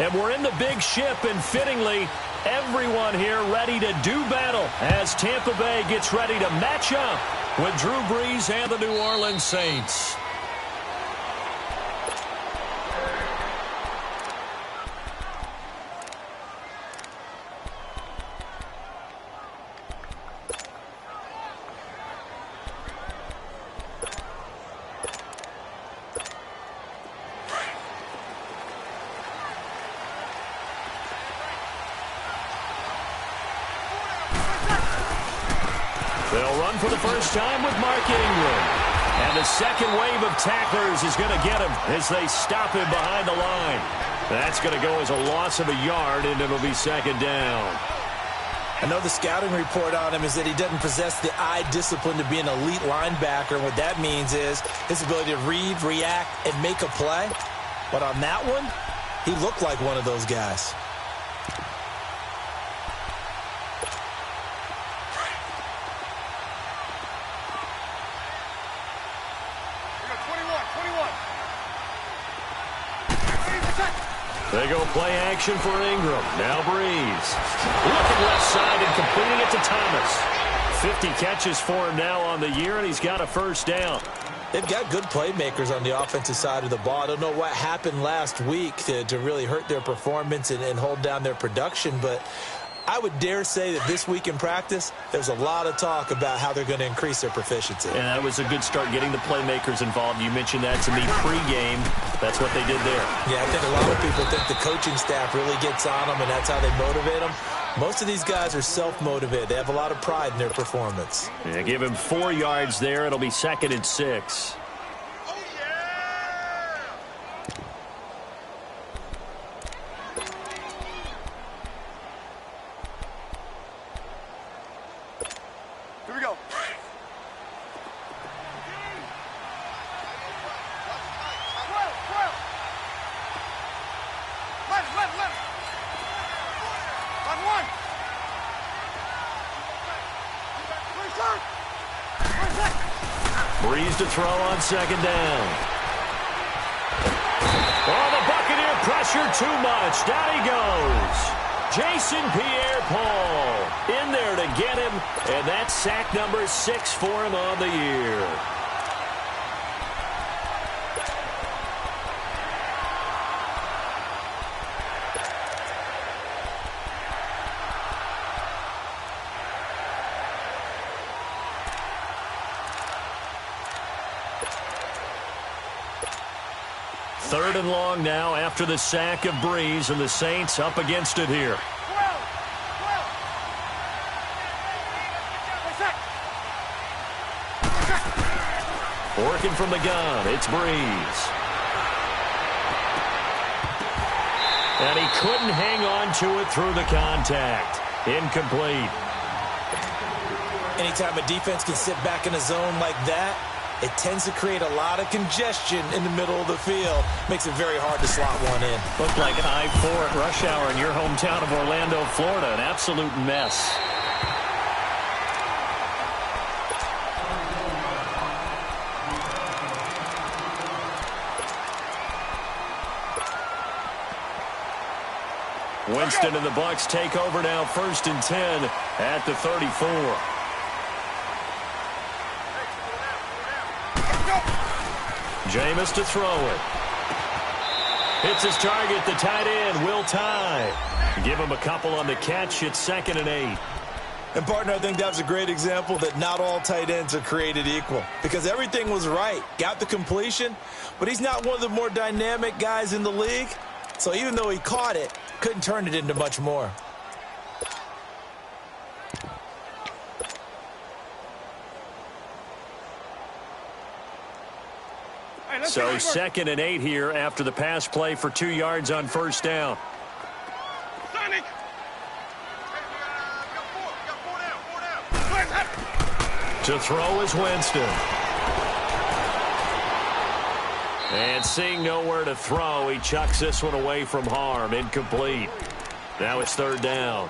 And we're in the big ship, and fittingly, everyone here ready to do battle as Tampa Bay gets ready to match up with Drew Brees and the New Orleans Saints. They'll run for the first time with Mark Ingram. And the second wave of tacklers is going to get him as they stop him behind the line. That's going to go as a loss of a yard, and it'll be second down. I know the scouting report on him is that he doesn't possess the eye discipline to be an elite linebacker. What that means is his ability to read, react, and make a play. But on that one, he looked like one of those guys. They go play action for Ingram. Now Brees. Looking left side and completing it to Thomas. 50 catches for him now on the year, and he's got a first down. They've got good playmakers on the offensive side of the ball. I don't know what happened last week to really hurt their performance and hold down their production, but I would dare say that this week in practice, there's a lot of talk about how they're going to increase their proficiency. And that was a good start, getting the playmakers involved. You mentioned that to me pregame. That's what they did there. Yeah, I think a lot of people think the coaching staff really gets on them, and that's how they motivate them. Most of these guys are self-motivated. They have a lot of pride in their performance. Yeah, give him 4 yards there. It'll be 2nd and 6. Here we go. Brees to throw on 2nd down. Oh, the Buccaneer pressure too much. Down he goes. Jason Pierre-Paul in there to get him, and that's sack number 6 for him on the year. Third and long now after the sack of Brees, and the Saints up against it here. Working from the gun, it's Brees. And he couldn't hang on to it through the contact. Incomplete. Anytime a defense can sit back in a zone like that, it tends to create a lot of congestion in the middle of the field. Makes it very hard to slot one in. Looked like I-4 at rush hour in your hometown of Orlando, Florida. An absolute mess. Winston and the Bucs take over now, 1st and 10 at the 34. Jameis to throw it. Hits his target, the tight end, Will Tye. Give him a couple on the catch. It's 2nd and 8. And, partner, I think that's a great example that not all tight ends are created equal. Because everything was right. Got the completion, but he's not one of the more dynamic guys in the league. So even though he caught it, couldn't turn it into much more. So 2nd and 8 here after the pass play for 2 yards on 1st down. To throw is Winston. And seeing nowhere to throw, he chucks this one away from harm. Incomplete. Now it's 3rd down.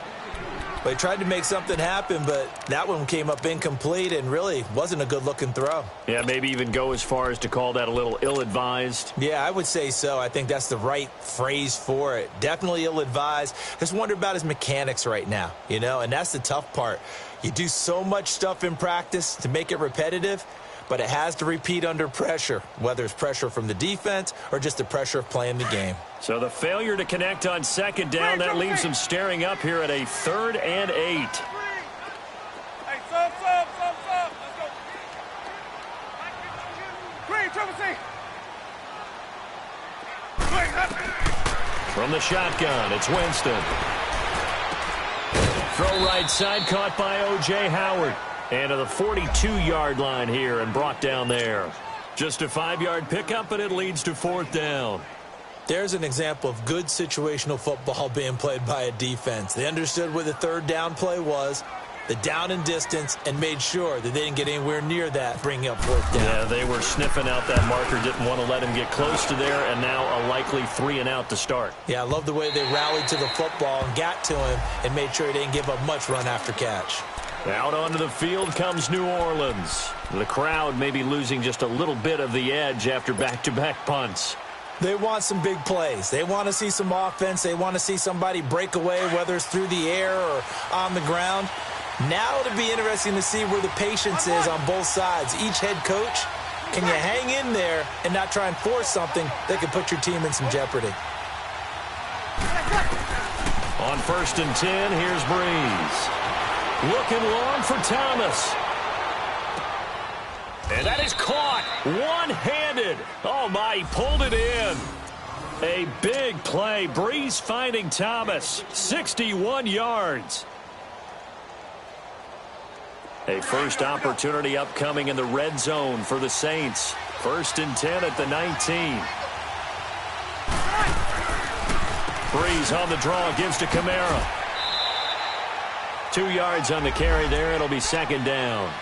But he tried to make something happen, but that one came up incomplete and really wasn't a good-looking throw. Yeah, maybe even go as far as to call that a little ill-advised. Yeah, I would say so. I think that's the right phrase for it. Definitely ill-advised. Just wonder about his mechanics right now, you know, and that's the tough part. You do so much stuff in practice to make it repetitive, but it has to repeat under pressure, whether it's pressure from the defense or just the pressure of playing the game. So the failure to connect on second down, that leaves them staring up here at a 3rd and 8. Hey, sub. Let's go. Green, triple C. From the shotgun, it's Winston. Throw right side, caught by O.J. Howard. And to the 42-yard line here and brought down there. Just a 5-yard pickup, but it leads to 4th down. There's an example of good situational football being played by a defense. They understood where the 3rd down play was, the down and distance, and made sure that they didn't get anywhere near that, bringing up 4th down. Yeah, they were sniffing out that marker, didn't want to let him get close to there, and now a likely 3 and out to start. Yeah, I love the way they rallied to the football and got to him and made sure he didn't give up much run after catch. Out onto the field comes New Orleans. The crowd may be losing just a little bit of the edge after back-to-back punts. They want some big plays. They want to see some offense. They want to see somebody break away, whether it's through the air or on the ground. Now it'll be interesting to see where the patience is on both sides. Each head coach, can you hang in there and not try and force something that could put your team in some jeopardy? On 1st and 10, here's Breeze. Looking long for Thomas. And that is caught one-handed. Oh, my, he pulled it in. A big play. Breeze finding Thomas. 61 yards. A first opportunity upcoming in the red zone for the Saints. 1st and 10 at the 19. Breeze on the draw, gives to Kamara. 2 yards on the carry there. It'll be 2nd down.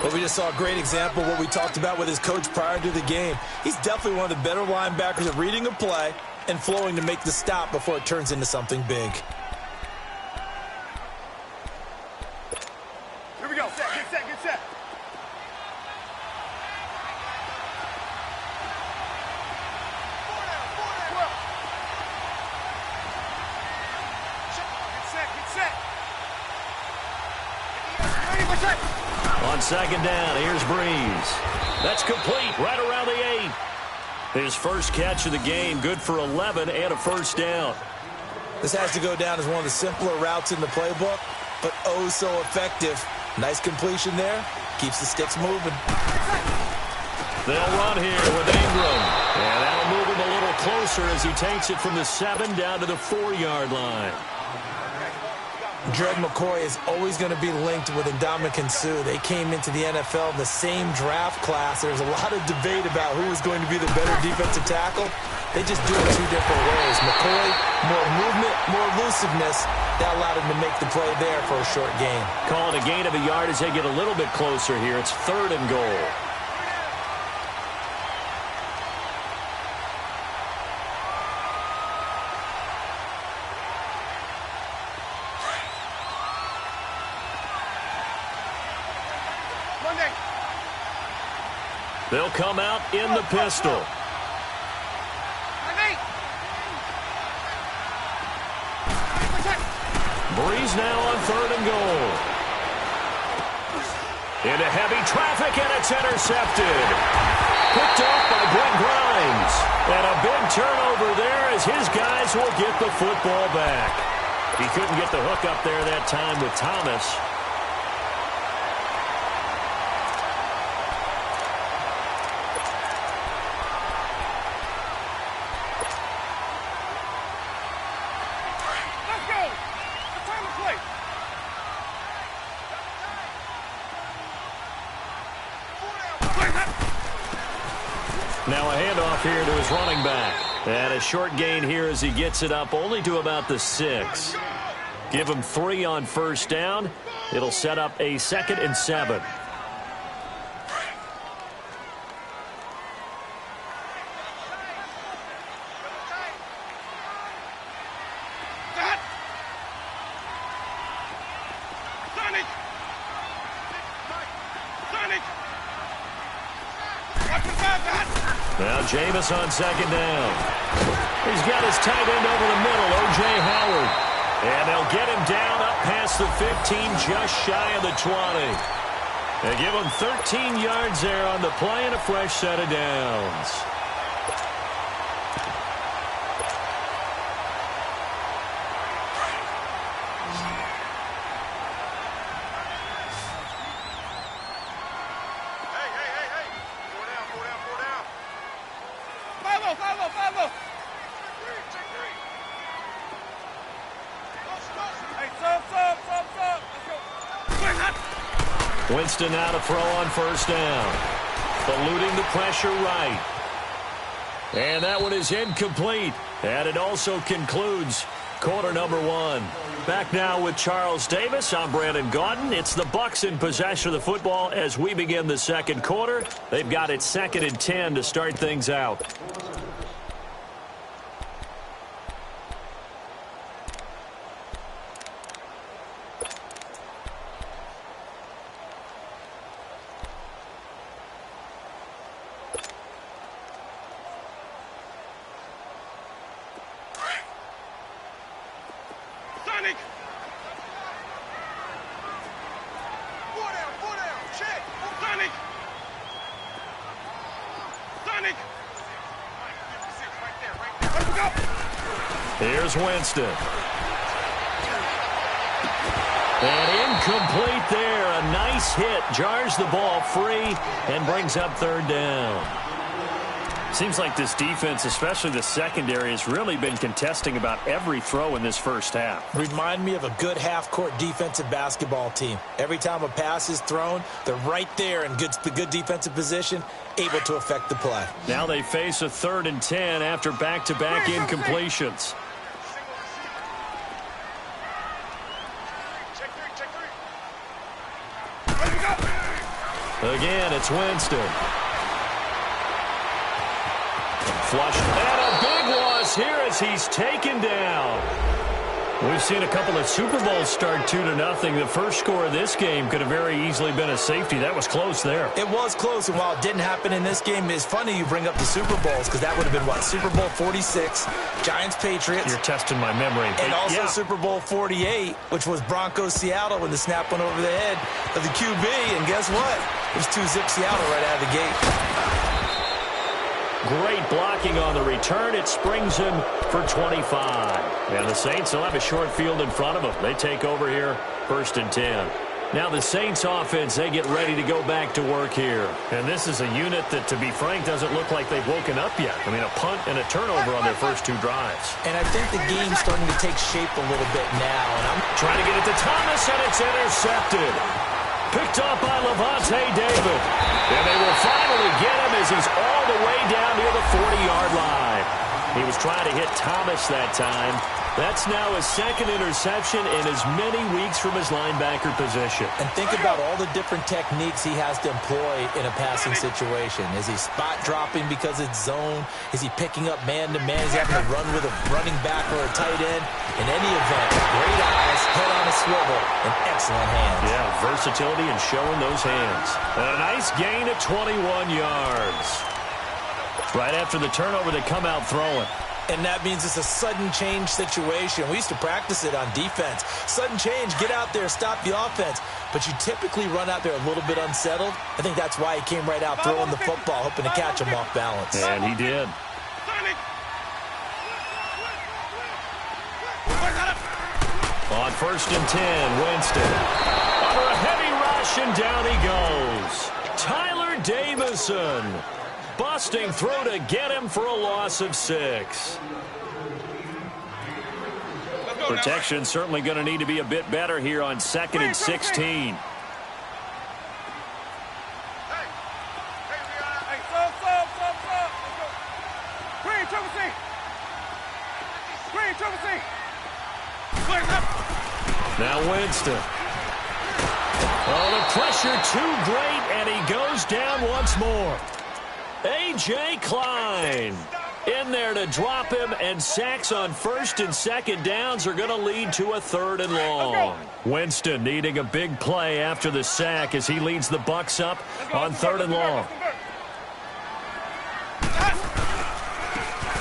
But we just saw a great example of what we talked about with his coach prior to the game. He's definitely one of the better linebackers at reading a play and flowing to make the stop before it turns into something big. Here we go. Get set. On 2nd down, here's Breeze. That's complete right around the 8. His first catch of the game, good for 11 and a 1st down. This has to go down as one of the simpler routes in the playbook, but oh so effective. Nice completion there. Keeps the sticks moving. They'll run here with Ingram. And that'll move him a little closer as he takes it from the 7 down to the 4-yard line. Dreg McCoy is always going to be linked with Ndamukong Suh. They came into the NFL in the same draft class. There's a lot of debate about who was going to be the better defensive tackle. They just do it 2 different ways. McCoy, more movement, more elusiveness. That allowed him to make the play there for a short gain. Call it a gain of a yard as they get a little bit closer here. It's 3rd and goal. They'll come out in the pistol. Breeze now on 3rd and goal. Into heavy traffic, and it's intercepted. Picked off by Brent Grimes. And a big turnover there as his guys will get the football back. He couldn't get the hook up there that time with Thomas. Now a handoff here to his running back. And a short gain here as he gets it up only to about the 6. Give him 3 on 1st down. It'll set up a 2nd and 7. Now Jameis on second down. He's got his tight end over the middle, O.J. Howard. And they'll get him down up past the 15, just shy of the 20. They give him 13 yards there on the play and a fresh set of downs. Winston now to throw on first down. Eluding the pressure right. And that one is incomplete. And it also concludes quarter number one. Back now with Charles Davis. I'm Brandon Gaudin. It's the Bucs in possession of the football as we begin the second quarter. They've got it 2nd and 10 to start things out. Here's Winston. And incomplete there. A nice hit. Jars the ball free and brings up third down. Seems like this defense, especially the secondary, has really been contesting about every throw in this first half. Remind me of a good half-court defensive basketball team. Every time a pass is thrown, they're right there in the good defensive position, able to affect the play. Now they face a 3rd and 10 after back-to-back incompletions. Again, it's Winston. Flushed. And a big loss here as he's taken down. We've seen a couple of Super Bowls start 2-0. The first score of this game could have very easily been a safety. That was close there. It was close, and while it didn't happen in this game, it's funny you bring up the Super Bowls because that would have been, what, Super Bowl 46, Giants-Patriots. You're testing my memory. And also Super Bowl 48, which was Broncos-Seattle when the snap went over the head of the QB. And guess what? It was 2-zip Seattle right out of the gate. Great blocking on the return. It springs him for 25. And the Saints will have a short field in front of them. They take over here, 1st and 10. Now the Saints offense, they get ready to go back to work here. And this is a unit that, to be frank, doesn't look like they've woken up yet. I mean, a punt and a turnover on their first 2 drives. And I think the game's starting to take shape a little bit now. And I'm trying to get it to Thomas, and it's intercepted. Picked off by Levante David. And they will finally get him as he's all the way down near the 40-yard line. He was trying to hit Thomas that time. That's now his 2nd interception in as many weeks from his linebacker position. And think about all the different techniques he has to employ in a passing situation. Is he spot dropping because it's zone? Is he picking up man-to-man? Is he having to run with a running back or a tight end? In any event, great eyes, head on a swivel, and excellent hands. Yeah, versatility and showing those hands. And a nice gain of 21 yards. Right after the turnover, they come out throwing. And that means it's a sudden change situation. We used to practice it on defense. Sudden change, get out there, stop the offense. But you typically run out there a little bit unsettled. I think that's why he came right out throwing the football, hoping to catch him off balance. And he did. On 1st and 10, Winston. Under a heavy rush, and down he goes. Tyler Davison. Busting through to get him for a loss of 6. Protection certainly going to need to be a bit better here on 2nd and 16. Now Winston. Oh, the pressure too great, and he goes down once more. A.J. Klein. in there to drop him, and sacks on first and second downs are going to lead to a 3rd and long. Winston needing a big play after the sack as he leads the Bucs up on 3rd and long.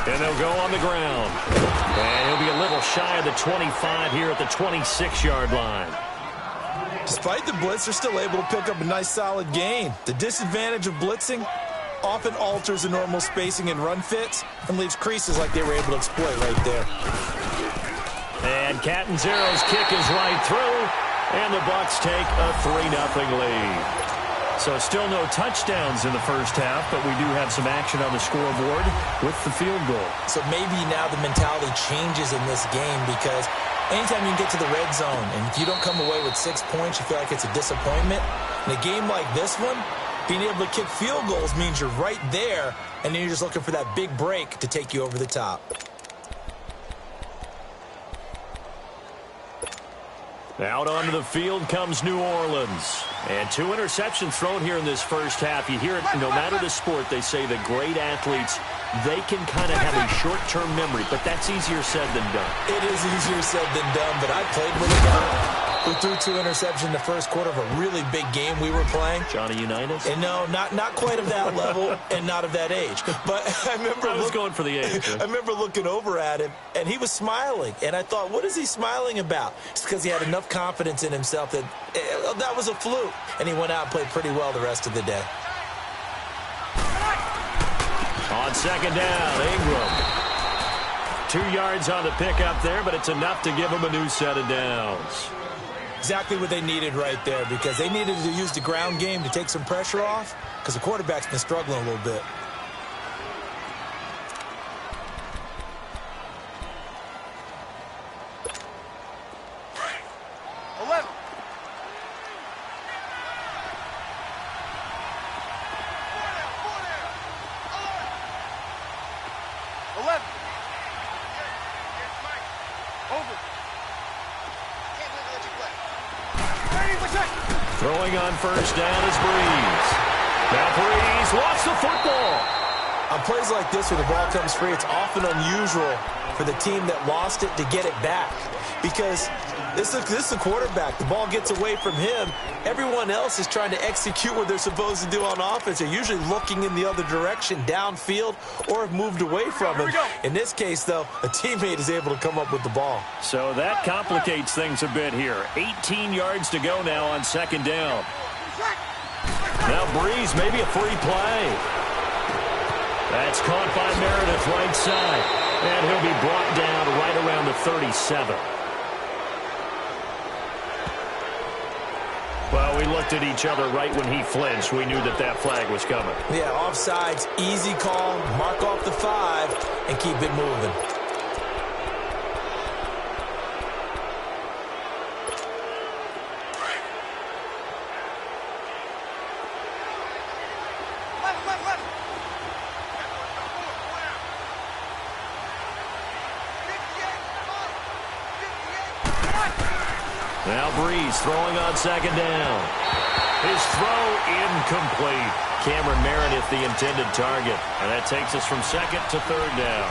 And they'll go on the ground. And he'll be a little shy of the 25 here at the 26-yard line. Despite the blitz, they're still able to pick up a nice solid gain. The disadvantage of blitzing often alters the normal spacing and run fits and leaves creases like they were able to exploit right there. And Catanzaro's kick is right through, and the Bucs take a 3-0 lead. So still no touchdowns in the first half, but we do have some action on the scoreboard with the field goal. So maybe now the mentality changes in this game because anytime you get to the red zone and if you don't come away with 6 points, you feel like it's a disappointment. In a game like this one, being able to kick field goals means you're right there, and then you're just looking for that big break to take you over the top. Out onto the field comes New Orleans. And 2 interceptions thrown here in this first half. You hear it, no matter the sport, they say the great athletes, they can kind of have a short-term memory, but that's easier said than done. It is easier said than done, but I played with a guy who threw 2 interceptions in the first quarter of a really big game we were playing. Johnny Unitas? And no, not quite of that level and not of that age. But I was going for the age. I remember looking over at him, and he was smiling. And I thought, what is he smiling about? It's because he had enough confidence in himself that that was a fluke. And he went out and played pretty well the rest of the day. On second down, Ingram. 2 yards on the pickup there, but it's enough to give him a new set of downs. Exactly what they needed right there because they needed to use the ground game to take some pressure off because the quarterback's been struggling a little bit. Throwing on first down is Breeze. Now Breeze lost the football. On plays like this where the ball comes free, it's often unusual for the team that lost it to get it back because this is the quarterback. The ball gets away from him. Everyone else is trying to execute what they're supposed to do on offense. They're usually looking in the other direction, downfield, or have moved away from him. In this case, though, a teammate is able to come up with the ball. So that complicates things a bit here. 18 yards to go now on second down. Now Breeze, maybe a free play. That's caught by Meredith right side. And he'll be brought down right around the 37. Well, we looked at each other right when he flinched. We knew that that flag was coming. Yeah, offsides, easy call, mark off the 5, and keep it moving. Now Breeze throwing on second down. His throw incomplete. Cameron Meredith the intended target. And that takes us from second to third down.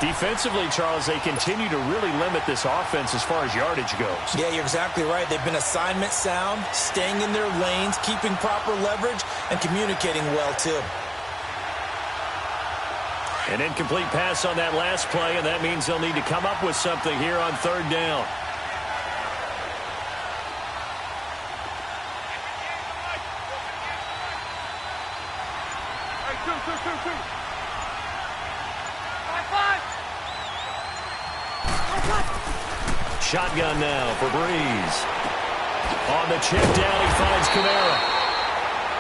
Defensively, Charles, they continue to really limit this offense as far as yardage goes. Yeah, you're exactly right. They've been assignment sound, staying in their lanes, keeping proper leverage, and communicating well, too. An incomplete pass on that last play, and that means they'll need to come up with something here on third down. Shotgun now for Breeze. On the check down, he finds Kamara.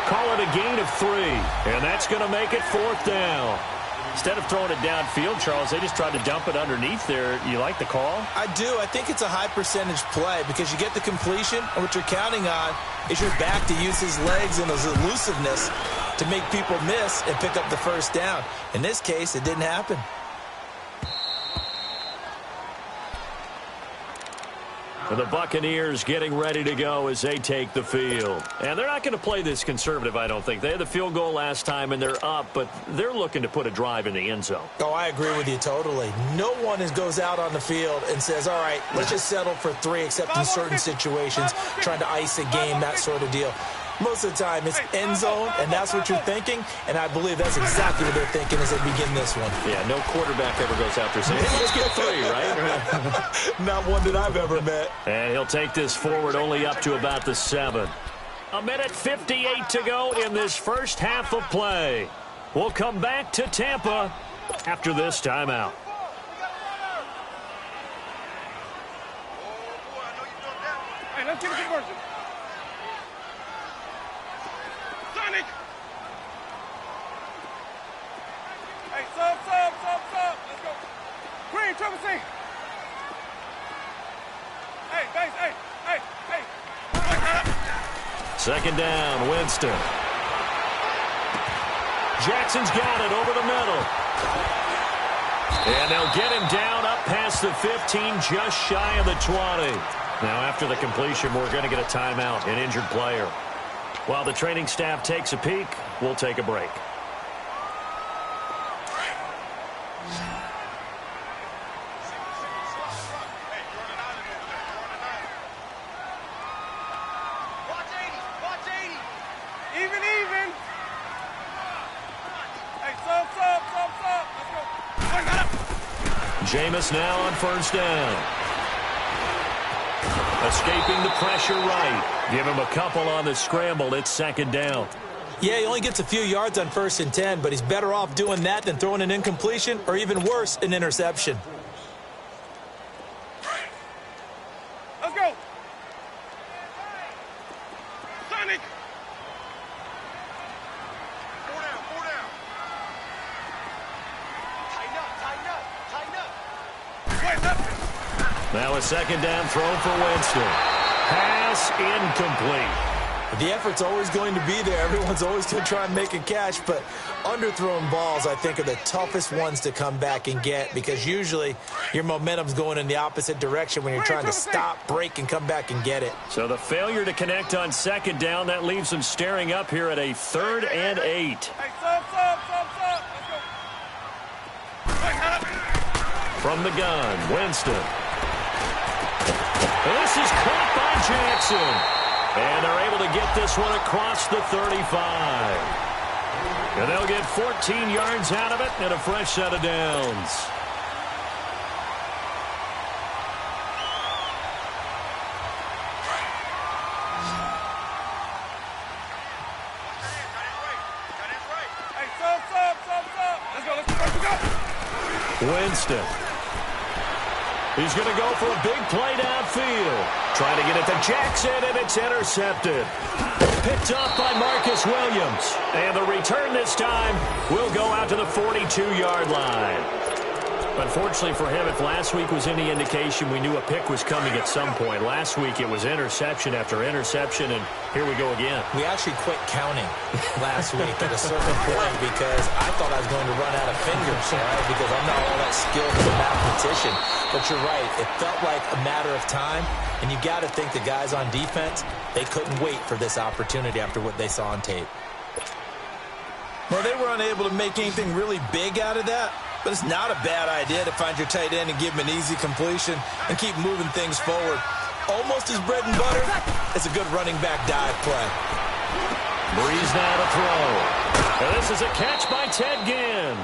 Call it a gain of 3, and that's going to make it fourth down. Instead of throwing it downfield, Charles, they just tried to dump it underneath there. You like the call? I do. I think it's a high percentage play because you get the completion, and what you're counting on is your back to use his legs and his elusiveness to make people miss and pick up the first down. In this case, it didn't happen. And the Buccaneers getting ready to go as they take the field. And they're not going to play this conservative, I don't think. They had the field goal last time, and they're up, but they're looking to put a drive in the end zone. Oh, I agree with you totally. No one goes out on the field and says, all right, let's just settle for 3, except in certain situations, trying to ice a game, that sort of deal. Most of the time, it's end zone, and that's what you're thinking, and I believe that's exactly what they're thinking as they begin this one. Yeah, no quarterback ever goes out there saying, hey, let's get 3, right? Not one that I've ever met. And he'll take this forward only up to about the 7. 1:58 to go in this first half of play. We'll come back to Tampa after this timeout. Hey, let's get a conversion. Sonic! Hey, sub. Let's go. Green, Triple C. Hey, base, hey. Second down, Winston. Jackson's got it over the middle. And they'll get him down up past the 15, just shy of the 20. Now, after the completion, we're going to get a timeout, an injured player. While the training staff takes a peek, we'll take a break. Jameis now on first down. Escaping the pressure right. Give him a couple on the scramble. It's second down. Yeah, he only gets a few yards on 1st and 10, but he's better off doing that than throwing an incompletion or even worse, an interception. Let's go. Sonic. 4 down. Tighten up. Now a second down throw for Winston. Pass incomplete. The effort's always going to be there. Everyone's always going to try and make a catch, but underthrown balls, I think, are the toughest ones to come back and get because usually your momentum's going in the opposite direction when you're trying to stop, break, and come back and get it. So the failure to connect on second down, that leaves them staring up here at a 3rd and 8. Hey, sub. Let's go. From the gun, Winston. This is caught by Jackson. And they're able to get this one across the 35. And they'll get 14 yards out of it and a fresh set of downs. Hey, sub. Let's go. Winston. He's going to go for a big play downfield. Trying to get it to Jackson, and it's intercepted. Picked up by Marcus Williams. And the return this time will go out to the 42-yard line. Unfortunately for him, if last week was any indication, we knew a pick was coming at some point. Last week it was interception after interception, and here we go again. We actually quit counting last week at a certain point because I thought I was going to run out of fingers, right? Because I'm not all that skilled as a mathematician. But you're right. It felt like a matter of time, and you got to think the guys on defense, they couldn't wait for this opportunity after what they saw on tape. Well, they were unable to make anything really big out of that. But it's not a bad idea to find your tight end and give him an easy completion and keep moving things forward. Almost his bread and butter. It's a good running back dive play. Breeze now to throw. And this is a catch by Ted Ginn.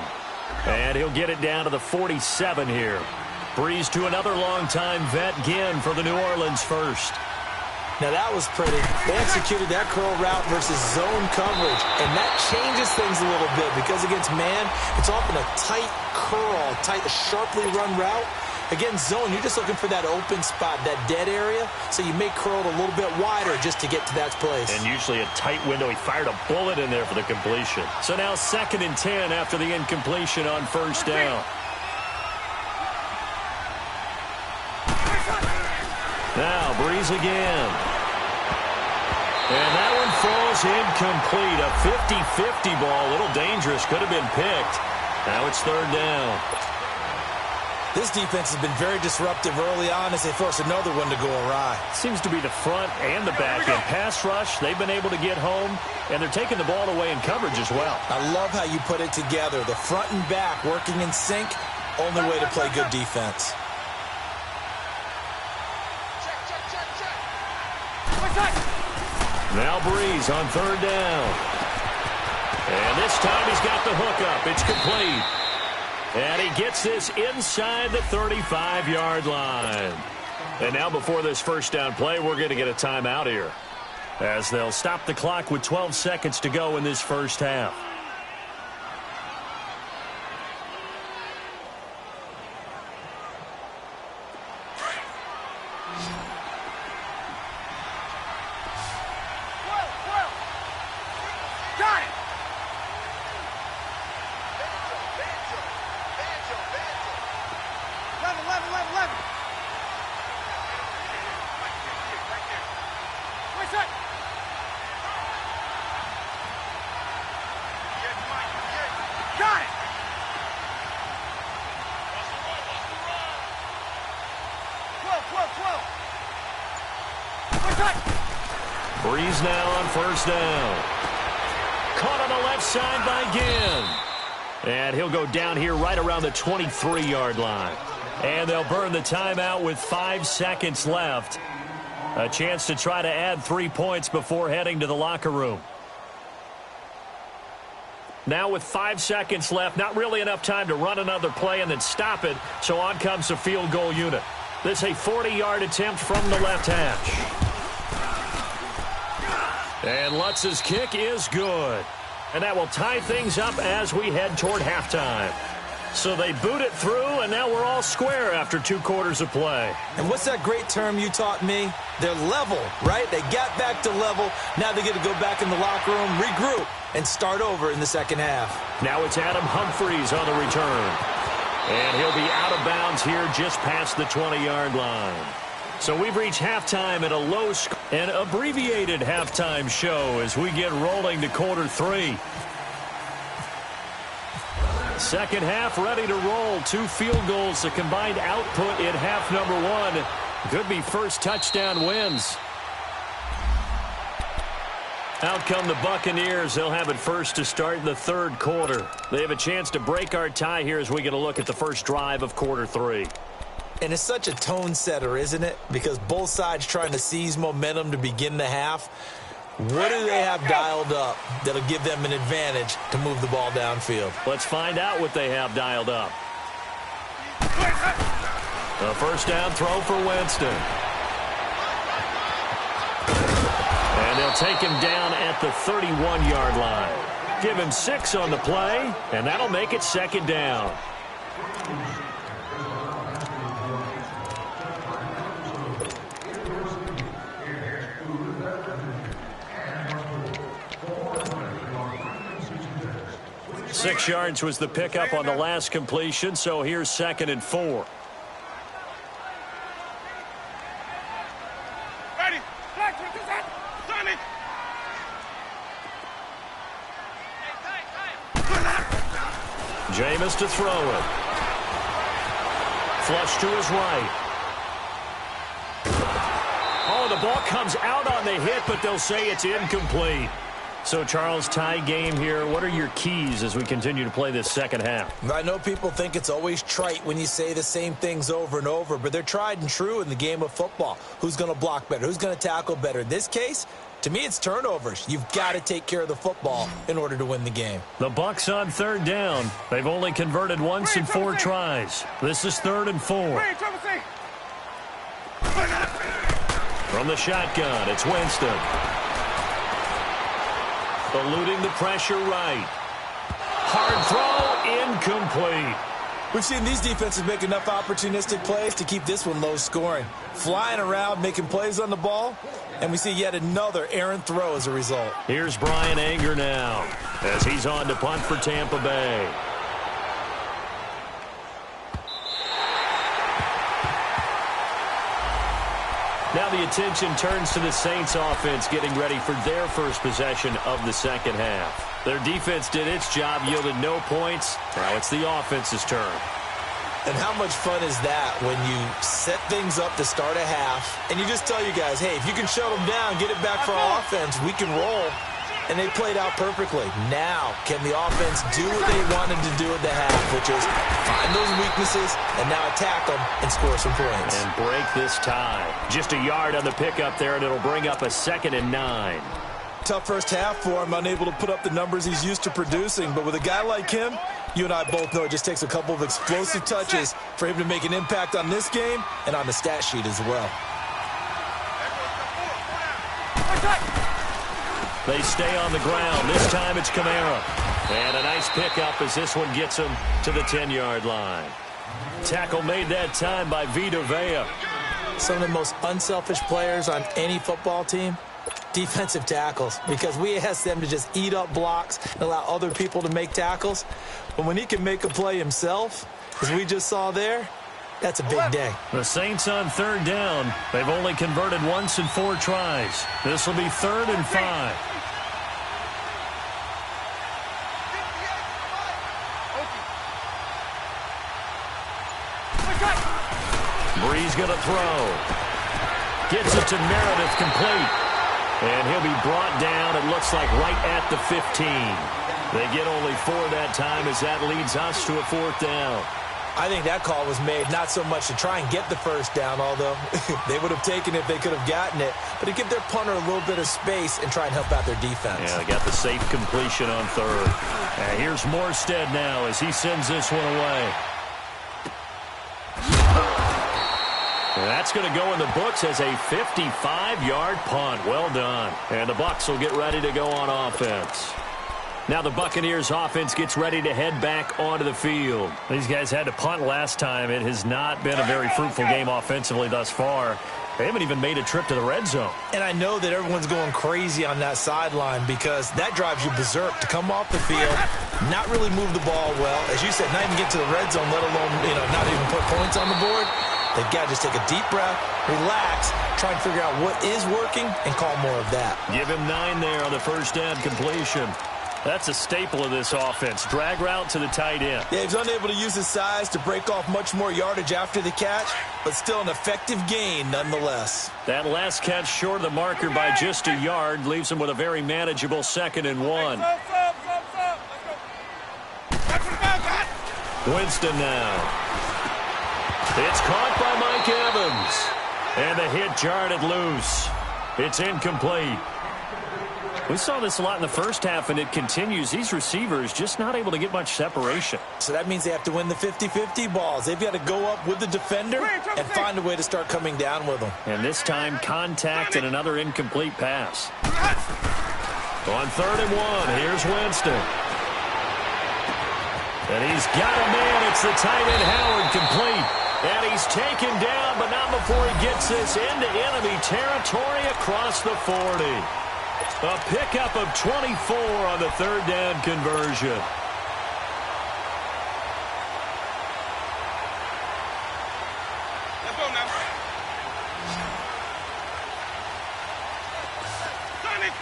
And he'll get it down to the 47 here. Breeze to another longtime vet, Ginn, for the New Orleans first. Now, that was pretty. They executed that curl route versus zone coverage, and that changes things a little bit because against man, it's often a tight curl, tight, sharply run route. Against zone, you're just looking for that open spot, that dead area, so you may curl it a little bit wider just to get to that place. And usually a tight window. He fired a bullet in there for the completion. So now 2nd and 10 after the incompletion on first down. Now, Breeze again. And that one falls incomplete. A 50-50 ball. A little dangerous. Could have been picked. Now it's 3rd down. This defense has been very disruptive early on as they force another one to go awry. Seems to be the front and the back end. Pass rush, they've been able to get home, and they're taking the ball away in coverage as well. I love how you put it together. The front and back working in sync, only way to play good defense. Now Breeze on third down. And this time he's got the hook up. It's complete. And he gets this inside the 35-yard line. And now before this first down play, we're going to get a timeout here, as they'll stop the clock with 12 seconds to go in this first half. Breeze now on first down. Caught on the left side by Ginn. And he'll go down here right around the 23-yard line. And they'll burn the timeout with 5 seconds left. A chance to try to add 3 points before heading to the locker room. Now with 5 seconds left, not really enough time to run another play and then stop it. So on comes the field goal unit. This is a 40-yard attempt from the left hash. And Lutz's kick is good. And that will tie things up as we head toward halftime. So they boot it through, and now we're all square after 2 quarters of play. And what's that great term you taught me? They're level, right? They got back to level. Now they get to go back in the locker room, regroup, and start over in the second half. Now it's Adam Humphries on the return. And he'll be out of bounds here just past the 20-yard line. So we've reached halftime at a low score, an abbreviated halftime show as we get rolling to quarter 3. Second half ready to roll. 2 field goals, the combined output in half number 1. Could be first touchdown wins. Out come the Buccaneers. They'll have it first to start the third quarter. They have a chance to break our tie here as we get a look at the first drive of quarter 3. And it's such a tone setter, isn't it? Because both sides trying to seize momentum to begin the half. What do they have dialed up that'll give them an advantage to move the ball downfield? Let's find out what they have dialed up. A first down throw for Winston. And they'll take him down at the 31-yard line. Give him 6 on the play, and that'll make it second down. Six yards was the pickup on the last completion, so here's 2nd and 4. Ready. Jameis to throw it. Flush to his right. Oh, the ball comes out on the hit, but they'll say it's incomplete. So, Charles, tie game here. What are your keys as we continue to play this second half? I know people think it's always trite when you say the same things over and over, but they're tried and true in the game of football. Who's going to block better? Who's going to tackle better? In this case, to me, it's turnovers. You've got to take care of the football in order to win the game. The Bucs on third down. They've only converted once in 4 tries. This is 3rd and 4. From the shotgun, it's Winston. Eluding the pressure right. Hard throw, incomplete. We've seen these defenses make enough opportunistic plays to keep this one low scoring. Flying around, making plays on the ball, and we see yet another errant throw as a result. Here's Brian Anger now as he's on to punt for Tampa Bay. Now the attention turns to the Saints offense getting ready for their first possession of the second half. Their defense did its job, yielded no points. Now it's the offense's turn. And how much fun is that when you set things up to start a half and you just tell you guys, hey, if you can shut them down, get it back for our offense, we can roll. And they played out perfectly. Now, can the offense do what they wanted to do at the half, which is find those weaknesses and now attack them and score some points. And break this tie. Just a yard on the pickup there, and it'll bring up a 2nd and 9. Tough first half for him, unable to put up the numbers he's used to producing. But with a guy like him, you and I both know it just takes a couple of explosive touches for him to make an impact on this game and on the stat sheet as well. They stay on the ground. This time it's Kamara. And a nice pickup as this one gets him to the 10-yard line. Tackle made that time by Vita Vea. Some of the most unselfish players on any football team, defensive tackles, because we ask them to just eat up blocks and allow other people to make tackles. But when he can make a play himself, as we just saw there, that's a big day. The Saints on 3rd down. They've only converted once in 4 tries. This will be 3rd and 5. Breeze going to throw. Gets it to Meredith, complete. And he'll be brought down, it looks like, right at the 15. They get only 4 that time as that leads us to a 4th down. I think that call was made not so much to try and get the first down, although they would have taken it if they could have gotten it, but to give their punter a little bit of space and try and help out their defense. Yeah, they got the safe completion on 3rd. Here's Morstead now as he sends this one away. And that's going to go in the books as a 55-yard punt. Well done. And the Bucs will get ready to go on offense. Now the Buccaneers offense gets ready to head back onto the field. These guys had to punt last time. It has not been a very fruitful game offensively thus far. They haven't even made a trip to the red zone. And I know that everyone's going crazy on that sideline because that drives you berserk to come off the field, not really move the ball well. As you said, not even get to the red zone, let alone, not even put points on the board. They've got to just take a deep breath, relax, try and figure out what is working, and call more of that. Give him 9 there on the first down completion. That's a staple of this offense. Drag route to the tight end. Yeah, he's unable to use his size to break off much more yardage after the catch, but still an effective gain nonetheless. That last catch short of the marker by just a yard leaves him with a very manageable 2nd and 1. Winston now. It's caught by Mike Evans. And the hit jarred it loose. It's incomplete. We saw this a lot in the first half, and it continues. These receivers just not able to get much separation. So that means they have to win the 50-50 balls. They've got to go up with the defender and find a way to start coming down with them. And this time, contact and another incomplete pass. On 3rd and 1, here's Winston. And he's got a man. It's the tight end, Howard, complete. And he's taken down, but not before he gets this into enemy territory across the 40. A pickup of 24 on the 3rd down conversion. Let's go now. Sonic!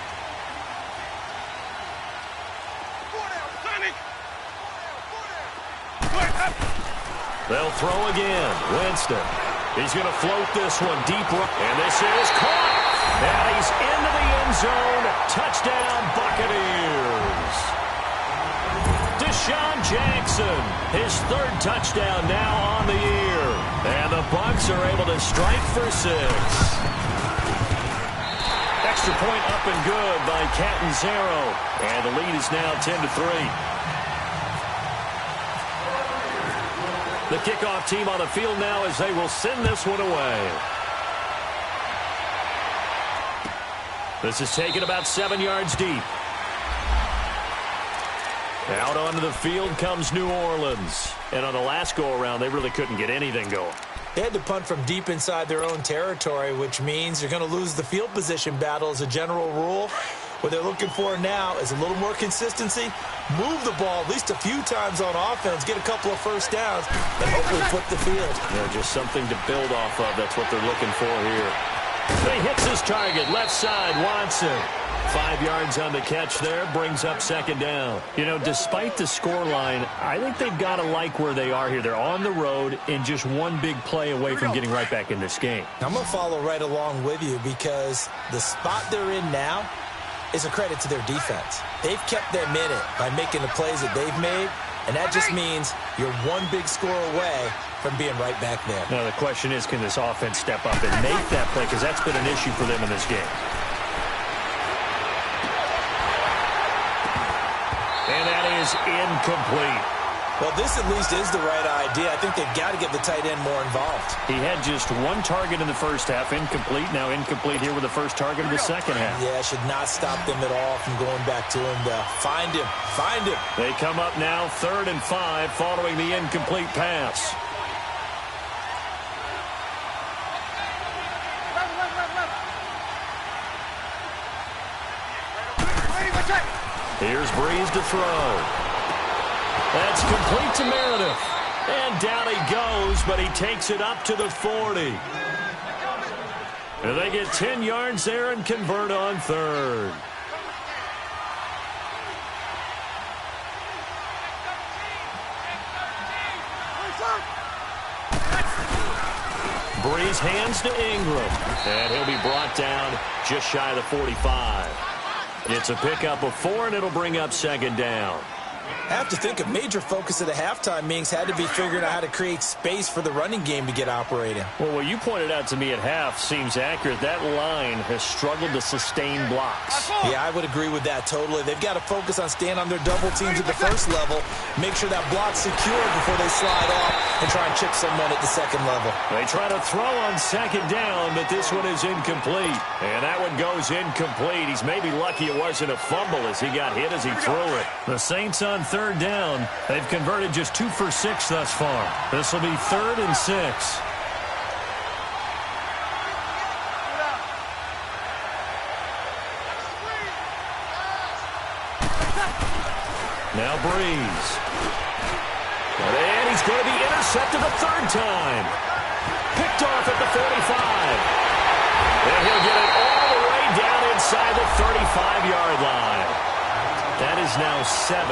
They'll throw again. Winston. He's going to float this one deep. And this is caught. And he's into the end zone. Touchdown, Buccaneers. Deshaun Jackson, his 3rd touchdown now on the year. And the Bucs are able to strike for 6. Extra point up and good by Catanzaro. And the lead is now 10-3. The kickoff team on the field now as they will send this one away. This is taken about 7 yards deep. Out onto the field comes New Orleans. And on the last go-around, they really couldn't get anything going. They had to punt from deep inside their own territory, which means you're going to lose the field position battle as a general rule. What they're looking for now is a little more consistency, move the ball at least a few times on offense, get a couple of first downs, and hopefully flip the field. Yeah, just something to build off of. That's what they're looking for here. He hits his target, left side, Watson. 5 yards on the catch there, brings up second down. You know, despite the scoreline, I think they've got to like where they are here. They're on the road and just one big play away from getting right back in this game. I'm going to follow right along with you because the spot they're in now is a credit to their defense. They've kept them in it by making the plays that they've made, and that just means you're one big score away from being right back there. Now, the question is, can this offense step up and make that play? Because that's been an issue for them in this game. And that is incomplete. Well, this at least is the right idea. I think they've got to get the tight end more involved. He had just one target in the first half, incomplete. Now incomplete here with the first target of the second half. Yeah, should not stop them at all from going back to him. Find him. Find him. They come up now 3rd and 5 following the incomplete pass. Here's Breeze to throw. That's complete to Meredith. And down he goes, but he takes it up to the 40. And they get 10 yards there and convert on 3rd. Breeze hands to Ingram. And he'll be brought down just shy of the 45. It's a pickup of 4, and it'll bring up second down. I have to think a major focus of the halftime meetings had to be figuring out how to create space for the running game to get operating. Well, what you pointed out to me at half seems accurate. That line has struggled to sustain blocks. Yeah, I would agree with that totally. They've got to focus on staying on their double teams at the first level, make sure that block's secure before they slide off, and try and chip someone at the second level. They try to throw on second down, but this one is incomplete. And that one goes incomplete. He's maybe lucky it wasn't a fumble as he got hit as he threw it. The Saints on 3rd down. They've converted just 2 for 6 thus far. This will be 3rd and 6. Now Breeze. And he's going to be intercepted a 3rd time. Picked off at the 45. And he'll get it all the way down inside the 35-yard line. That is now 7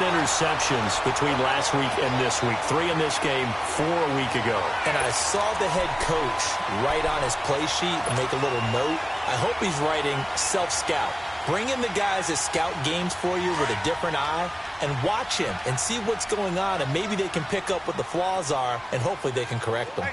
interceptions between last week and this week. 3 in this game, 4 a week ago. And I saw the head coach write on his play sheet and make a little note. I hope he's writing self-scout. Bring in the guys that scout games for you with a different eye and watch him and see what's going on, and maybe they can pick up what the flaws are, and hopefully they can correct them.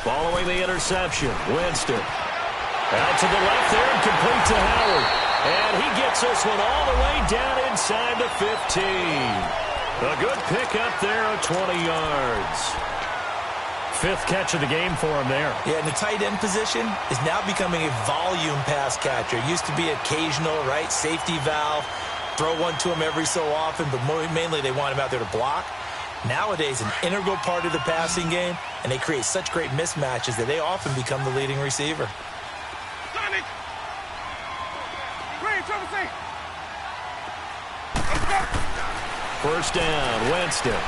Following the interception, Winston. Out to the left there and complete to Howard. And he gets this one all the way down inside the 15. A good pickup there of 20 yards. 5th catch of the game for him there. Yeah, and the tight end position is now becoming a volume pass catcher. It used to be occasional, right? Safety valve. Throw one to him every so often, but mainly they want him out there to block. Nowadays, an integral part of the passing game, and they create such great mismatches that they often become the leading receiver. First down, Winston.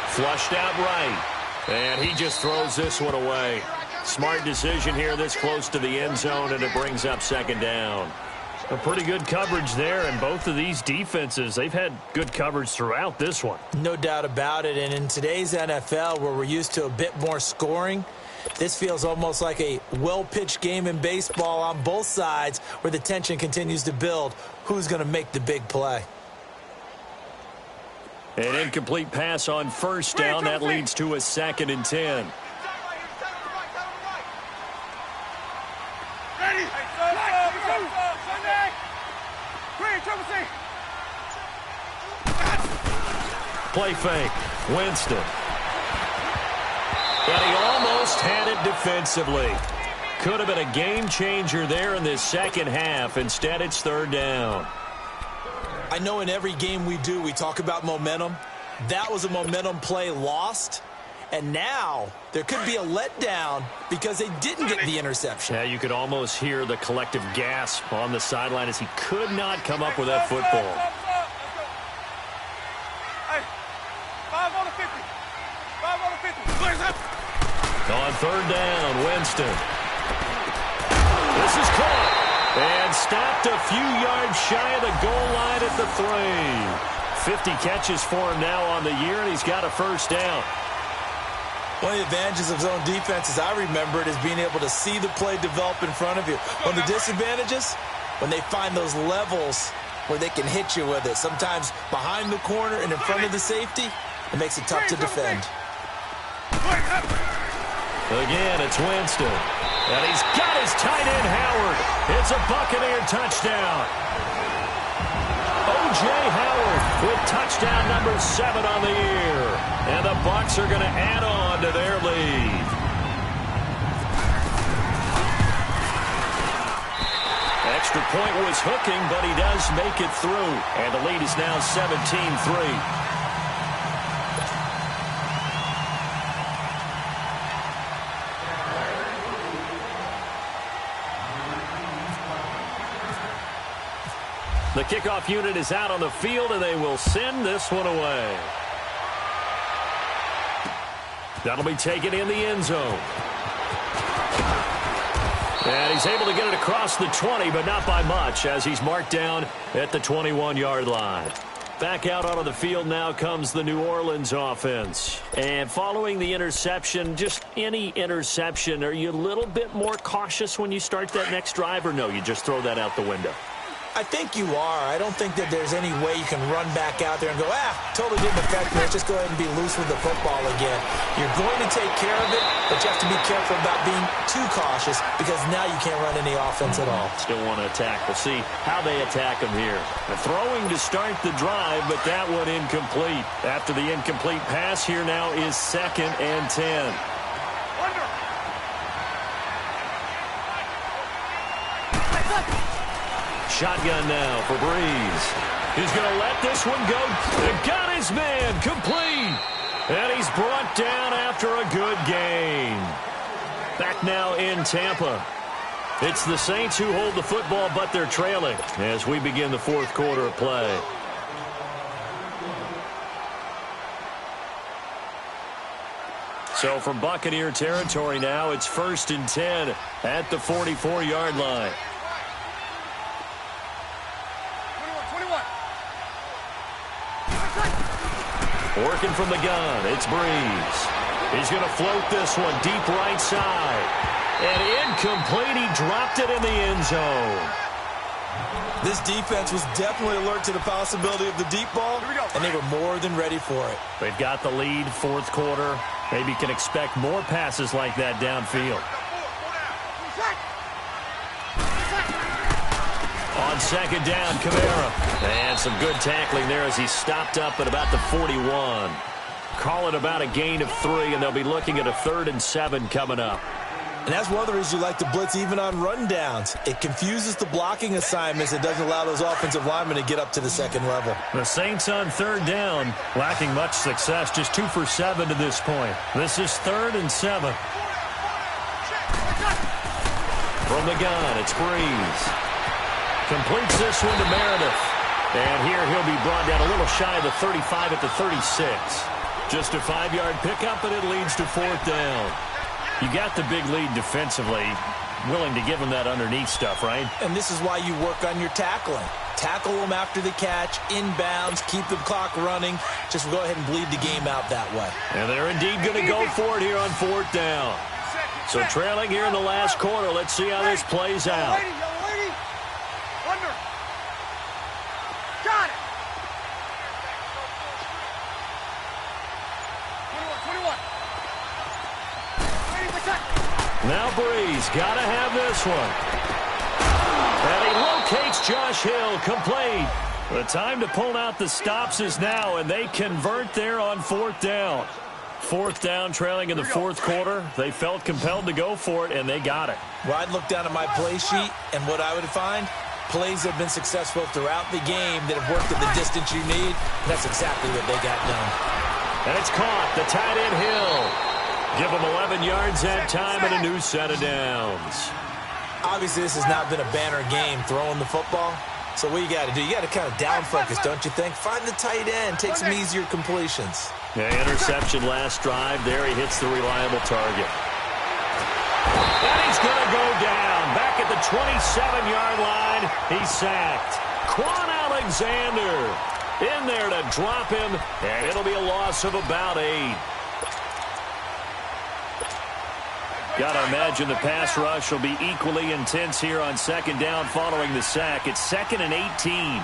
Flushed out right. And he just throws this one away. Smart decision here this close to the end zone, and it brings up second down. A pretty good coverage there, and both of these defenses, they've had good coverage throughout this one. No doubt about it, and in today's NFL, where we're used to a bit more scoring, this feels almost like a well-pitched game in baseball on both sides where the tension continues to build. Who's going to make the big play? An incomplete pass on first down. That leads to a 2nd and 10. Play fake. Winston. But he almost had it defensively. Could have been a game changer there in this second half. Instead, it's 3rd down. I know in every game we do, we talk about momentum. That was a momentum play lost. And now there could be a letdown because they didn't get the interception. Yeah, you could almost hear the collective gasp on the sideline as he could not come up with that football. On third down, Winston. This is caught and stopped a few yards shy of the goal line at the 3. 50 catches for him now on the year, and he's got a first down. One of the advantages of zone defense, as I remember it, is being able to see the play develop in front of you. One of the disadvantages, when they find those levels where they can hit you with it, sometimes behind the corner and in front of the safety, it makes it tough to defend. Again, it's Winston. And he's got his tight end, Howard. It's a Buccaneer touchdown. O.J. Howard with touchdown number 7 on the year. And the Bucs are going to add on to their lead. Extra point was hooking, but he does make it through. And the lead is now 17-3. The kickoff unit is out on the field, and they will send this one away. That'll be taken in the end zone. And he's able to get it across the 20, but not by much, as he's marked down at the 21-yard line. Back out onto the field now comes the New Orleans offense. And following the interception, just any interception, are you a little bit more cautious when you start that next drive, or no, you just throw that out the window? I think you are. I don't think that there's any way you can run back out there and go, totally didn't affect me. Let's just go ahead and be loose with the football again. You're going to take care of it, but you have to be careful about being too cautious because now you can't run any offense at all. Still want to attack. We'll see how they attack him here. The throwing to start the drive, but that one incomplete. After the incomplete pass, here now is 2nd and 10. Shotgun now for Breeze. He's going to let this one go. And got his man complete. And he's brought down after a good gain. Back now in Tampa. It's the Saints who hold the football, but they're trailing as we begin the fourth quarter of play. So from Buccaneer territory now, it's 1st and 10 at the 44-yard line. Working from the gun, it's Breeze. He's going to float this one deep right side. And incomplete, he dropped it in the end zone. This defense was definitely alert to the possibility of the deep ball, and they were more than ready for it. They've got the lead, fourth quarter. Maybe can expect more passes like that downfield. On 2nd down, Kamara. And some good tackling there as he stopped up at about the 41. Call it about a gain of 3, and they'll be looking at a 3rd and 7 coming up. And that's one of the reasons you like to blitz even on rundowns. It confuses the blocking assignments. It doesn't allow those offensive linemen to get up to the 2nd level. The Saints on 3rd down, lacking much success, just 2 for 7 to this point. This is 3rd and 7. From the gun, it's Breeze. Completes this one to Meredith. And here he'll be brought down a little shy of the 35 at the 36. Just a 5-yard pickup, and it leads to 4th down. You got the big lead defensively, willing to give him that underneath stuff, right? And this is why you work on your tackling. Tackle them after the catch, inbounds, keep the clock running. Just go ahead and bleed the game out that way. And they're indeed going to go for it here on 4th down. So trailing here in the last quarter. Let's see how this plays out. Got it. Now Breeze got to have this one. And he locates Josh Hill, complete. The time to pull out the stops is now, and they convert there on 4th down. 4th down, trailing in the 4th quarter. They felt compelled to go for it, and they got it. Well, I'd look down at my play sheet, and what I would find, plays have been successful throughout the game that have worked at the distance you need. And that's exactly what they got done. And it's caught, the tight end Hill. Give them 11 yards that time and a new set of downs. Obviously, this has not been a banner game throwing the football. So what you got to do, you got to kind of down focus, don't you think? Find the tight end, take some easier completions. Yeah, interception last drive. There he hits the reliable target. And he's going to go down. Back at the 27-yard line, he's sacked. Quan Alexander in there to drop him, and it'll be a loss of about 8. Got to imagine the pass rush will be equally intense here on second down following the sack. It's 2nd and 18.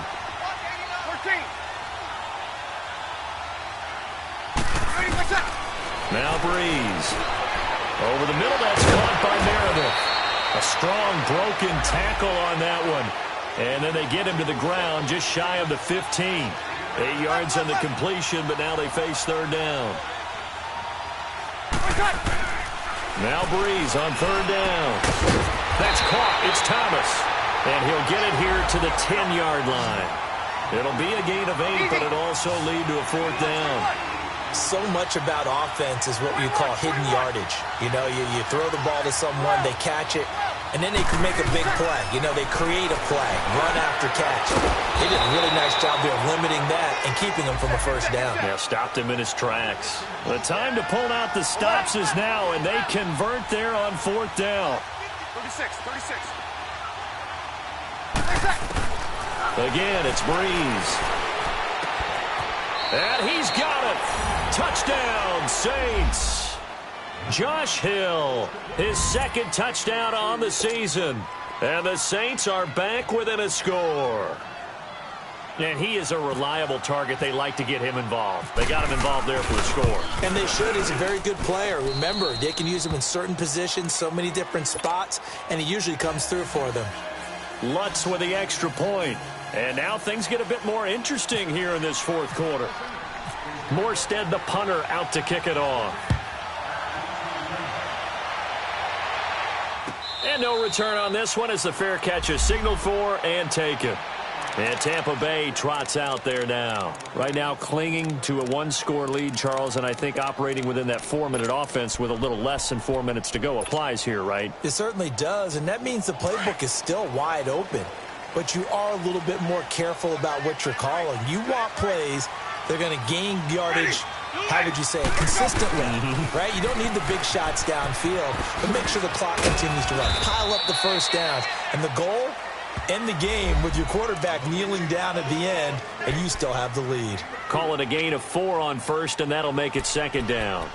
14. Now Breeze. Over the middle, that's caught by Meredith. A strong broken tackle on that one. And then they get him to the ground just shy of the 15. 8 yards on the completion, but now they face third down. Now Breeze on third down. That's caught. It's Thomas. And he'll get it here to the 10-yard line. It'll be a gain of 8, but it'll also lead to a fourth down. So much about offense is what you call hidden yardage. You know, you throw the ball to someone, they catch it, and then they can make a big play. You know, they create a play, run after catch. They did a really nice job there of limiting that and keeping him from a first down. Yeah, stopped him in his tracks. The time to pull out the stops is now, and they convert there on fourth down. 36. Again, it's Breeze. And he's got it. Touchdown, Saints. Josh Hill, his second touchdown on the season. And the Saints are back within a score. And he is a reliable target. They like to get him involved. They got him involved there for the score. And they should. He's a very good player. Remember, they can use him in certain positions, so many different spots, and he usually comes through for them. Lutz with the extra point. And now things get a bit more interesting here in this fourth quarter. Morstead, the punter, out to kick it off. And no return on this one as the fair catch is signaled for and taken. And Tampa Bay trots out there now. Right now clinging to a one-score lead, Charles, and I think operating within that 4-minute offense with a little less than 4 minutes to go applies here, right? It certainly does, and that means the playbook is still wide open. But you are a little bit more careful about what you're calling. You want plays they're going to gain yardage, how would you say it, consistently, right? You don't need the big shots downfield, but make sure the clock continues to run. Pile up the first downs. And the goal, end the game with your quarterback kneeling down at the end, and you still have the lead. Call it a gain of 4 on first, and that'll make it second down.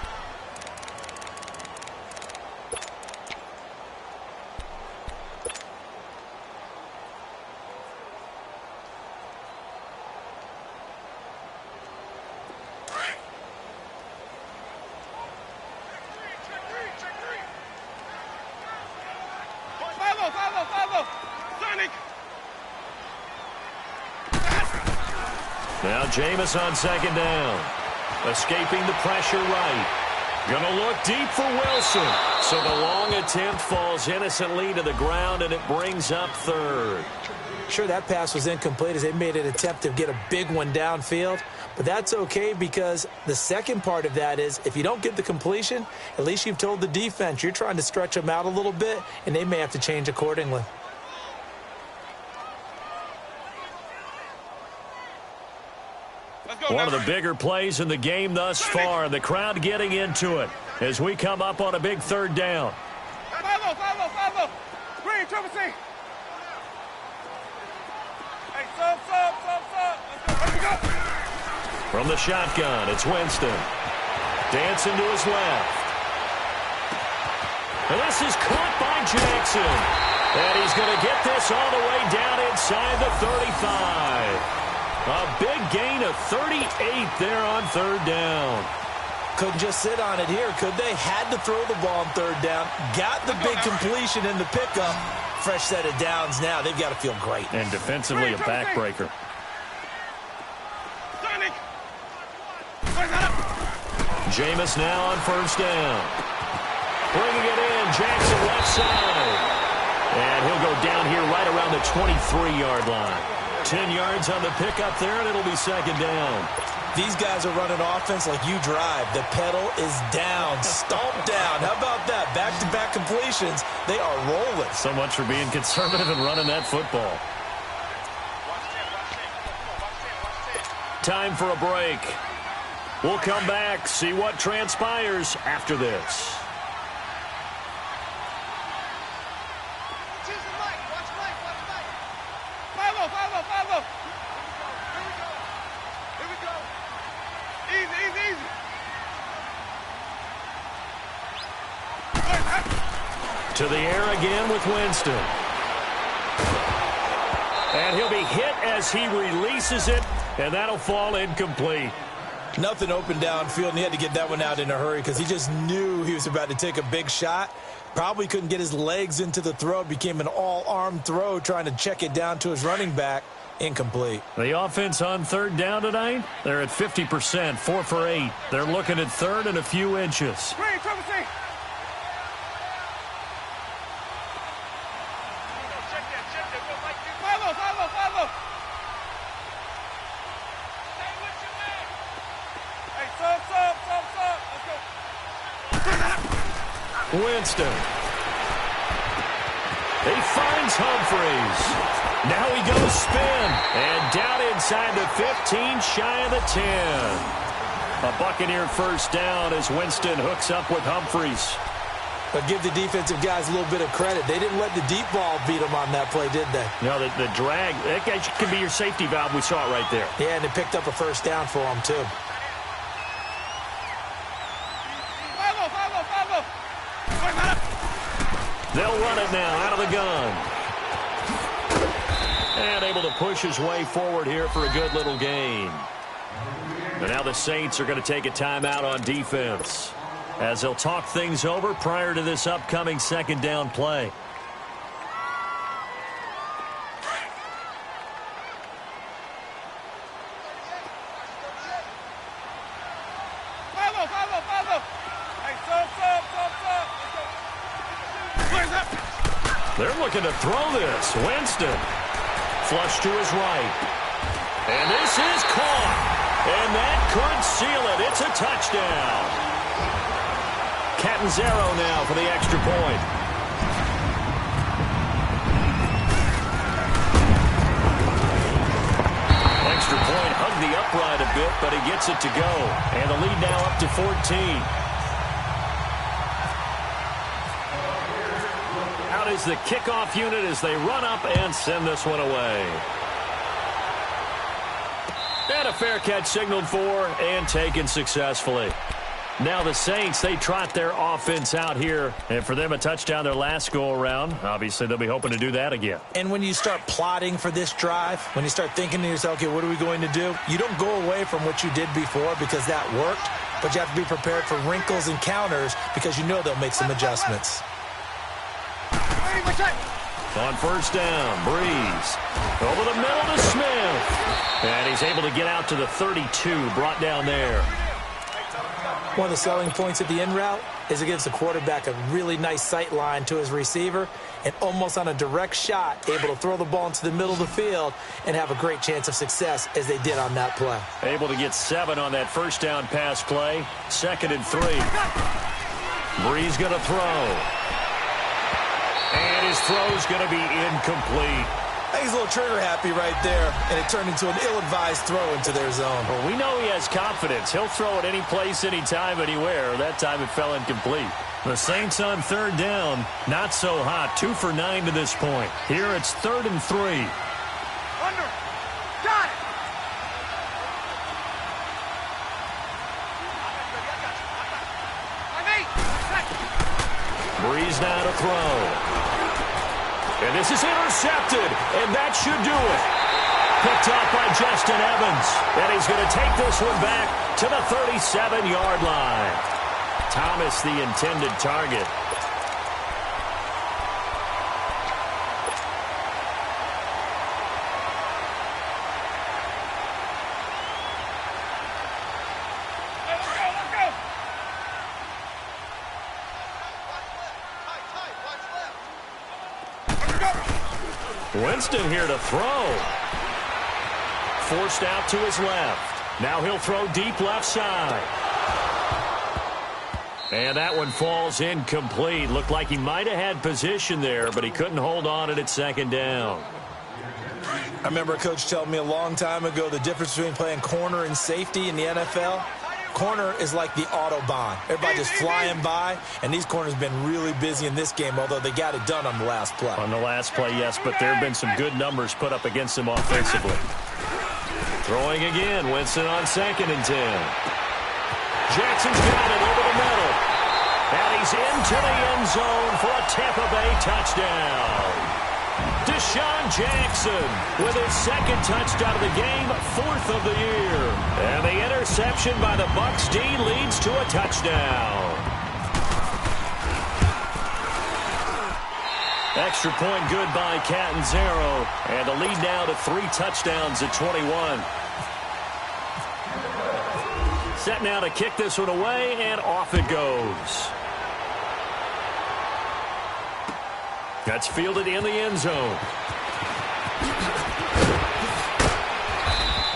Now Jameis on second down. Escaping the pressure right. Gonna look deep for Wilson. So the long attempt falls innocently to the ground, and it brings up third. Sure, that pass was incomplete as they made an attempt to get a big one downfield. But that's okay because the second part of that is if you don't get the completion, at least you've told the defense you're trying to stretch them out a little bit, and they may have to change accordingly. One of the bigger plays in the game thus far. The crowd getting into it as we come up on a big third down. Follow. Green, triple C. Hey, sub. Let's go. From the shotgun, it's Winston. Dancing to his left. And this is caught by Jackson. And he's going to get this all the way down inside the 35. A big gain of 38 there on third down. Couldn't just sit on it here, could they? Had to throw the ball on third down. Got the big completion in the pickup. Fresh set of downs now. They've got to feel great. And defensively a backbreaker. Jameis now on first down. Bringing it in, Jackson left side. And he'll go down here right around the 23-yard line. 10 yards on the pickup there, and it'll be second down. These guys are running offense like you drive. The pedal is down, stomped down. How about that? Back-to-back completions. They are rolling. So much for being conservative and running that football. Time for a break. We'll come back, see what transpires after this. To the air again with Winston. And he'll be hit as he releases it, and that'll fall incomplete. Nothing open downfield, and he had to get that one out in a hurry because he just knew he was about to take a big shot. Probably couldn't get his legs into the throw. It became an all-arm throw trying to check it down to his running back. Incomplete. The offense on third down tonight, they're at 50%, 4 for 8. They're looking at third and a few inches. Green, triple C. Follow. Hey, sub. Let's go. Winston. He finds Humphreys. Now he goes spin. And down inside the 15, shy of the 10. A Buccaneer first down as Winston hooks up with Humphreys. But give the defensive guys a little bit of credit. They didn't let the deep ball beat them on that play, did they? No, the drag, that guy could be your safety valve. We saw it right there. Yeah, and it picked up a first down for them, too. Follow. They'll run it now out of the gun. And able to push his way forward here for a good little gain. And now the Saints are going to take a timeout on defense as they'll talk things over prior to this upcoming second down play. Follow. Hey, sub. Let's go. They're looking to throw this. Winston. Flush to his right. And this is caught. And that could seal it. It's a touchdown. Catanzaro now for the extra point. Extra point hugged the upright a bit, but he gets it to go. And the lead now up to 14. Out is the kickoff unit as they run up and send this one away. And a fair catch signaled for and taken successfully. Now the Saints, they trot their offense out here. And for them, a touchdown their last go-around. Obviously, they'll be hoping to do that again. And when you start plotting for this drive, when you start thinking to yourself, okay, what are we going to do? You don't go away from what you did before because that worked. But you have to be prepared for wrinkles and counters because you know they'll make some adjustments. On first down, Breeze. Over the middle to Smith. And he's able to get out to the 32, brought down there. One of the selling points at the in route is it gives the quarterback a really nice sight line to his receiver and almost on a direct shot, able to throw the ball into the middle of the field and have a great chance of success as they did on that play. Able to get 7 on that first down pass play. 2nd and 3. Breeze going to throw. And his throw's going to be incomplete. I think he's a little trigger happy right there, and it turned into an ill-advised throw into their zone. Well, we know he has confidence. He'll throw it any place, anytime, anywhere. That time it fell incomplete. The Saints on third down, not so hot. 2 for 9 to this point. Here it's 3rd and 3. Under. Got it. Breeze now to throw. And this is intercepted, and that should do it. Picked off by Justin Evans, and he's going to take this one back to the 37-yard line. Thomas, the intended target. Winston here to throw. Forced out to his left. Now he'll throw deep left side. And that one falls incomplete. Looked like he might have had position there, but he couldn't hold on at 2nd down. I remember a coach telling me a long time ago the difference between playing corner and safety in the NFL. Corner is like the Autobahn. Everybody just flying by, and these corners have been really busy in this game, although they got it done on the last play. On the last play, yes, but there have been some good numbers put up against him offensively. Throwing again, Winston on 2nd and 10. Jackson's got it over the middle. And he's into the end zone for a Tampa Bay touchdown. Deshaun Jackson with his second touchdown of the game, 4th of the year. And the interception by the Bucs D leads to a touchdown. Extra point good by Catanzaro. And the lead now to 3 touchdowns at 21. Set now to kick this one away, and off it goes. That's fielded in the end zone.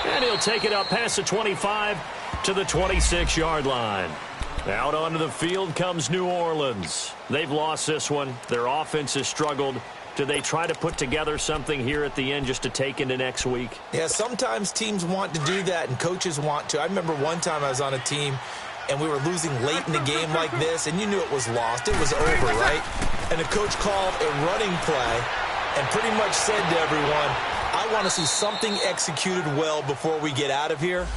And he'll take it up past the 25 to the 26-yard line. Out onto the field comes New Orleans. They've lost this one. Their offense has struggled. Do they try to put together something here at the end just to take into next week? Yeah, sometimes teams want to do that, and coaches want to. I remember one time I was on a team, and we were losing late in the game like this, and you knew it was lost. It was over, right? And the coach called a running play and pretty much said to everyone, I want to see something executed well before we get out of here.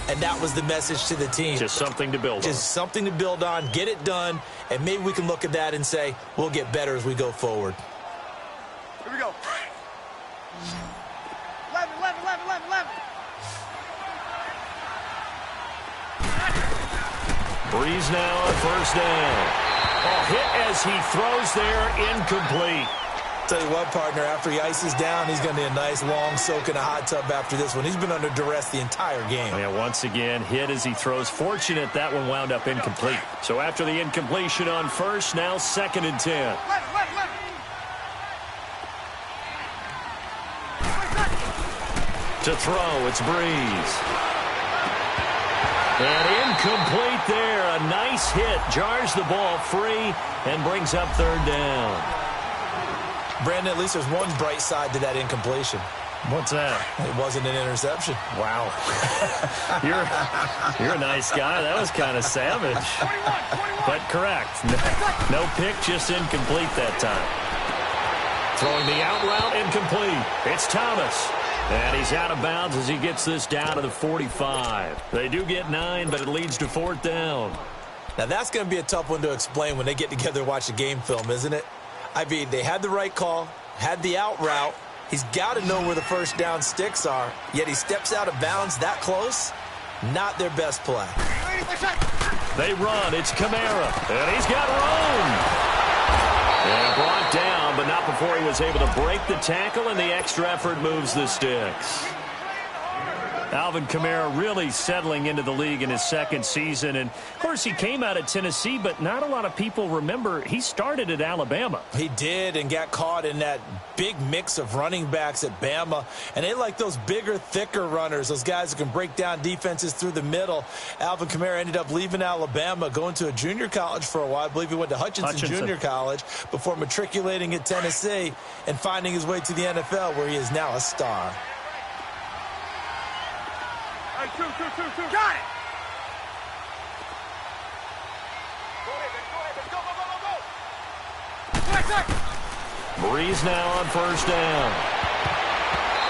And that was the message to the team. Just something to build on. Just something to build on, get it done, and maybe we can look at that and say, we'll get better as we go forward. Here we go. 11, 11, 11, 11, 11. Breeze now on first down. Oh, hit as he throws there, incomplete. Tell you what, partner, after he ices down, he's going to need a nice long soak in a hot tub after this one. He's been under duress the entire game. Yeah, once again, hit as he throws. Fortunate that one wound up incomplete. So after the incompletion on first, now 2nd and 10. To throw, it's Breeze. And incomplete there. A nice hit. Jars the ball free and brings up 3rd down. Brandon, at least there's one bright side to that incompletion. What's that? It wasn't an interception. Wow. You're a nice guy. That was kind of savage. 21. But correct. No pick, just incomplete that time. Throwing the out route, incomplete. It's Thomas. And he's out of bounds as he gets this down to the 45. They do get 9, but it leads to 4th down. Now, that's going to be a tough one to explain when they get together and watch the game film, isn't it? I mean, they had the right call, had the out route. He's got to know where the first down sticks are, yet he steps out of bounds that close. Not their best play. They run. It's Kamara. And he's got room. And brought down, but not before he was able to break the tackle, and the extra effort moves the sticks. Alvin Kamara really settling into the league in his 2nd season. And, of course, he came out of Tennessee, but not a lot of people remember he started at Alabama. He did, and got caught in that big mix of running backs at Bama. And they like those bigger, thicker runners, those guys who can break down defenses through the middle. Alvin Kamara ended up leaving Alabama, going to a junior college for a while. I believe he went to Hutchinson Junior College before matriculating at Tennessee and finding his way to the NFL, where he is now a star. Two. Got it. Go. Breeze now on first down.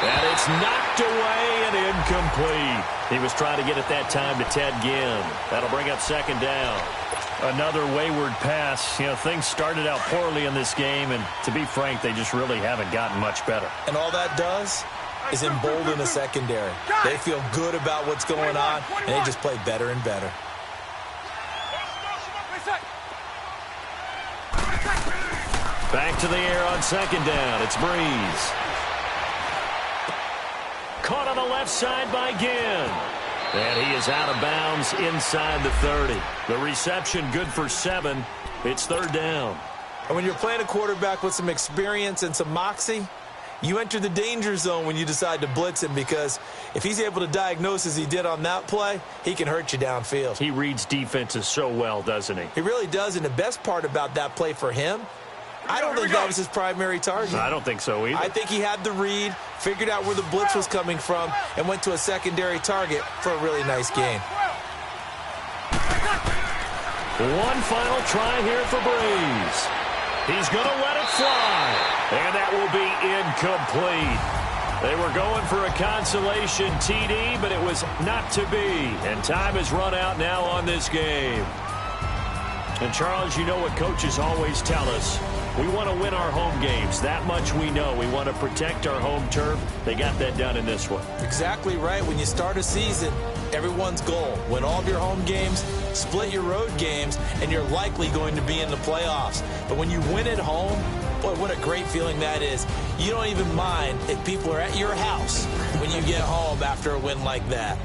And it's knocked away and incomplete. He was trying to get it that time to Ted Ginn. That'll bring up 2nd down. Another wayward pass. You know, things started out poorly in this game, and to be frank, they just really haven't gotten much better. And all that does is embolden the secondary. They feel good about what's going on, and they just play better and better. Back to the air on 2nd down. It's Breeze. Caught on the left side by Ginn. And he is out of bounds inside the 30. The reception good for 7. It's 3rd down. And when you're playing a quarterback with some experience and some moxie, you enter the danger zone when you decide to blitz him, because if he's able to diagnose as he did on that play, he can hurt you downfield. He reads defenses so well, doesn't he? He really does, and the best part about that play for him, I don't think that was his primary target. I don't think so either. I think he had the read, figured out where the blitz was coming from, and went to a secondary target for a really nice gain. One final try here for Breeze. He's going to let it fly. And that will be incomplete. They were going for a consolation TD, but it was not to be. And time has run out now on this game. And, Charles, you know what coaches always tell us. We want to win our home games. That much we know. We want to protect our home turf. They got that done in this one. Exactly right. When you start a season, everyone's goal, win all of your home games, split your road games, and you're likely going to be in the playoffs. But when you win at home, boy, what a great feeling that is. You don't even mind if people are at your house when you get home after a win like that.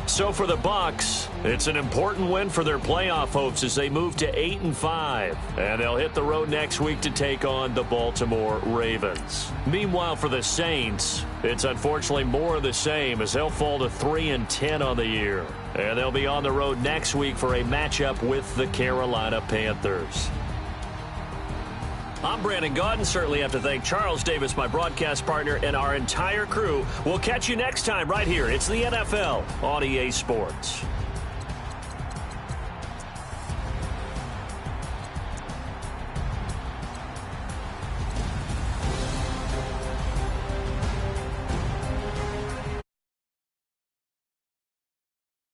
So for the Bucs, it's an important win for their playoff hopes as they move to 8-5. And they'll hit the road next week to take on the Baltimore Ravens. Meanwhile, for the Saints, it's unfortunately more of the same as they'll fall to 3-10 on the year. And they'll be on the road next week for a matchup with the Carolina Panthers. I'm Brandon Gaudin. Certainly have to thank Charles Davis, my broadcast partner, and our entire crew. We'll catch you next time right here. It's the NFL on EA Sports.